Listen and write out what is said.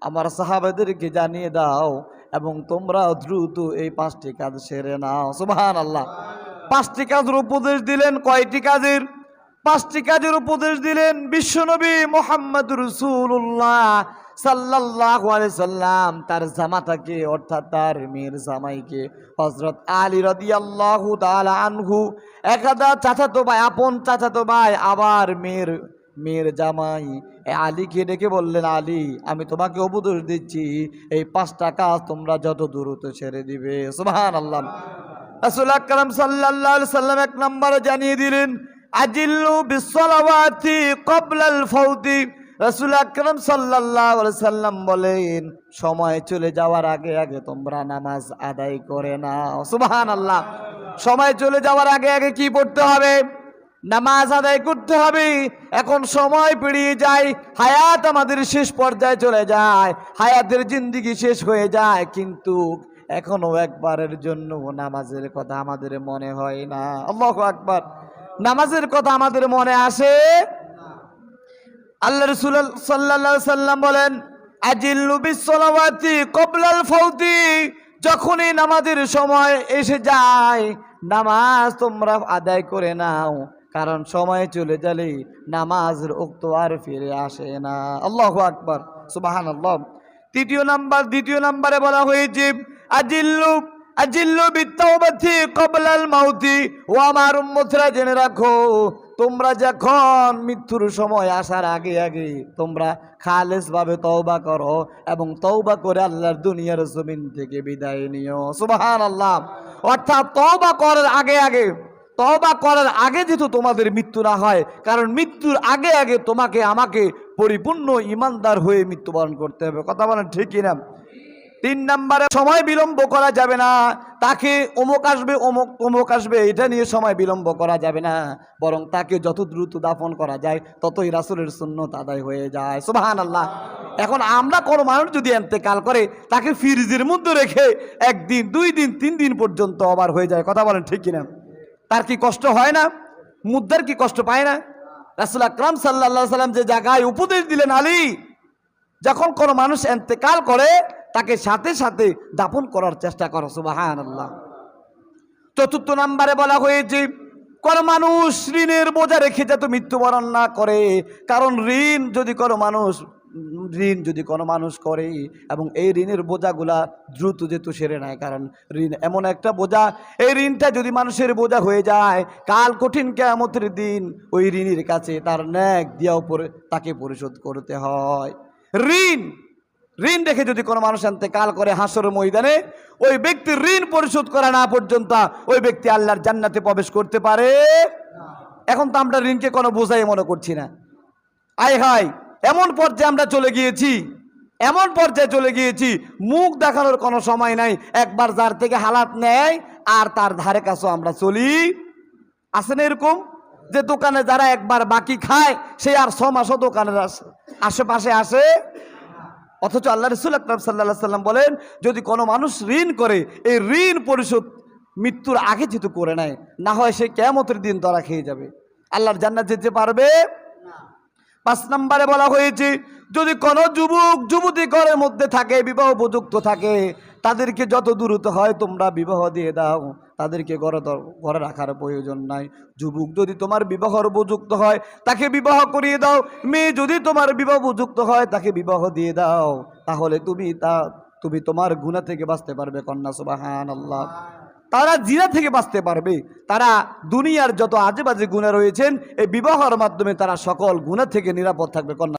আমার সাহাবাদেরকে জানিয়ে দাও এবং তোমরা দ্রুত এই 5টি কাজ সেরে নাও। সুবহানাল্লাহ। 5টি কাজের উপদেশ দিলেন। কয়টি কাজের? 5টি কাজের উপদেশ দিলেন বিশ্বনবী মুহাম্মদুর রাসূলুল্লাহ সাল্লাল্লাহু আলাইহি সাল্লাম তার জামাতাকে, অর্থাৎ তার মেয়ের জামাইকে হযরত আলী রাদিয়াল্লাহু তাআলা আনহু, একাদা চাচাতো ভাই, আপন চাচাতো ভাই, আবার মেয়ের জামাই আলীকে ডেকে বললেন, আলী আমি তোমাকে উপদেশ দিচ্ছি, এই 5টা কাজ তোমরা যত দ্রুত ছেড়ে দিবে। সুবহানাল্লাহ। রাসূল আকরাম সাল্লাল্লাহু আলাইহি সাল্লাম 1 নম্বরে জানিয়ে দিলেন, আজিল্লু বিসসালাওয়াতি ক্বাবলাল ফাউতি। রাসূল আকরাম সাল্লাল্লাহু আলাইহি সাল্লাম বলেন, সময় চলে যাওয়ার আগে আগে তোমরা নামাজ আদায় করে নাও। সুবহানাল্লাহ। সময় চলে যাওয়ার আগে আগে কি পড়তে হবে? নামাজ আদায় করতে হবে। এখন সময় পেরিয়ে যায়, হায়াত আমাদের শেষ পর্যায়ে চলে যায়, হায়াতের জিন্দেগি শেষ হয়ে যায়, কিন্তু এখনো একবারের জন্য নামাজের কথা আমাদের মনে হয় না। আল্লাহু আকবার। নামাজের কথা আমাদের মনে আসে? আল্লাহ রাসূল সাল্লাল্লাহু আলাইহি সাল্লাম বলেন, আজিল্লু বিসসালাওয়াতি ক্বাবলাল ফাউতি। যখনই নামাজের সময় এসে যায়, নামাজ তোমরা আদায় করে নাও, কারণ সময় চলে গেলে নামাজের ওয়াক্ত আর ফিরে আসে না। আল্লাহু আকবার। সুবহানাল্লাহ। দ্বিতীয় নম্বরে বলা হয়েছে, আজিল্লু বিত্তাওবাতি ক্বাবলাল মাউতি। ও আমার উম্মতরা, জেনে রাখো, তোমরা যখন মৃত্যুর সময় আসার আগে আগে তোমরা খালেস ভাবে তওবা করো এবং তওবা করে আল্লাহর দুনিয়ার জমিন থেকে বিদায় নিও। সুবহানাল্লাহ। অর্থাৎ তওবা করার আগে যেহেতু তোমাদের মৃত্যু না হয়, কারণ মৃত্যুর আগে আগে তোমাকে আমাকে পরিপূর্ণ ঈমানদার হয়ে মৃত্যুবরণ করতে হবে। কথা বলেন ঠিক কিনা? 3 নম্বরে, সময় বিলম্ব করা যাবে না। তাকে অমুক আসবে এটা নিয়ে সময় বিলম্ব করা যাবে না, বরং তাকে যত দ্রুত দাফন করা যায় ততই রাসূলের সুন্নাত আদায় হয়ে যায়। সুবহানাল্লাহ। এখন আমরা কোনো মানুষ যদি ইন্তেকাল করে তাকে ফ্রিজের মধ্যে রেখে 1 দিন 2 দিন 3 দিন পর্যন্ত আবার হয়ে যায়। কথা বলেন ঠিক কিনা? তার কি কষ্ট হয় না? মুদ্দার কি কষ্ট পায় না? রাসূল আকরাম সাল্লাল্লাহু আলাইহি সাল্লাম যে জায়গায় উপদেশ দিলেন, আলী যখন কোনো মানুষ ইন্তেকাল করে তাকে সাথে সাথে দাফন করার চেষ্টা করো। সুবহানাল্লাহ। 4 নম্বরে বলা হয়েছে, কোন মানুষ ঋণের বোঝা রেখে যাতে মৃত্যুবরণ না করে, কারণ ঋণ যদি কোনো মানুষ করে এবং এই ঋণের বোঝাগুলা দ্রুত যেহেতু সেরে নেয়, কারণ ঋণ এমন একটা বোঝা, এই ঋণটা যদি মানুষের বোঝা হয়ে যায়, কাল কঠিন কিয়ামতের দিন ওই ঋণের কাছে তার ন্যাক দিয়াও তাকে পরিশোধ করতে হয়। ঋণ রেখে যদি কোনো মানুষ ইন্তেকাল করে হাসরের ময়দানে, ওই ব্যক্তির ঋণ পরিশোধ করা না পর্যন্ত ওই ব্যক্তি আল্লাহর জান্নাতে প্রবেশ করতে পারে না। এখন তো আমরা ঋণকে কোনো বোঝাই মনে করছি না। আয় হায়, এমন পর্যায়ে আমরা চলে গিয়েছি, মুখ দেখানোর কোনো সময় নাই। একবার যার থেকে হালাত নেয় আর তার ধারে কাছেও আমরা চলি। আছে না এরকম যে দোকানে যারা একবার বাকি খায় সে আর 6 মাসও দোকানের আশেপাশে আসে? অথচ আল্লাহ রাসূল আকরাম সাল্লাল্লাহু আলাইহি সাল্লাম বলেন, যদি কোনো মানুষ ঋণ করে, এই ঋণ পরিশোধ মৃত্যুর আগে যেহেতু করে নেয়, না হয় সে কিয়ামতের দিন ধরা খেয়ে যাবে, আল্লাহর জান্নাত যেতে পারবে না। 5 নম্বরে বলা হয়েছে, যদি কোনো যুবতী ঘরের মধ্যে থাকে, বিবাহ উপযুক্ত থাকে, তাদেরকে যত দ্রুত হয় তোমরা বিবাহ দিয়ে দাও, তাদেরকে ঘরে রাখার প্রয়োজন নাই। যুবক যদি তোমার বিবাহর উপযুক্ত হয় তাকে বিবাহ করিয়ে দাও, মেয়ে যদি তোমার বিবাহ উপযুক্ত হয় তাকে বিবাহ দিয়ে দাও, তাহলে তুমি তোমার গুনাহ থেকে বাঁচতে পারবে। কন্যা সুবহানাল্লাহ। তারা জিনা থেকে বাঁচতে পারবে, তারা দুনিয়ার যত আজে বাজে গুনাহ রয়েছেন এই বিবাহের মাধ্যমে তারা সকল গুনাহ থেকে নিরাপদ থাকবে। কন্যা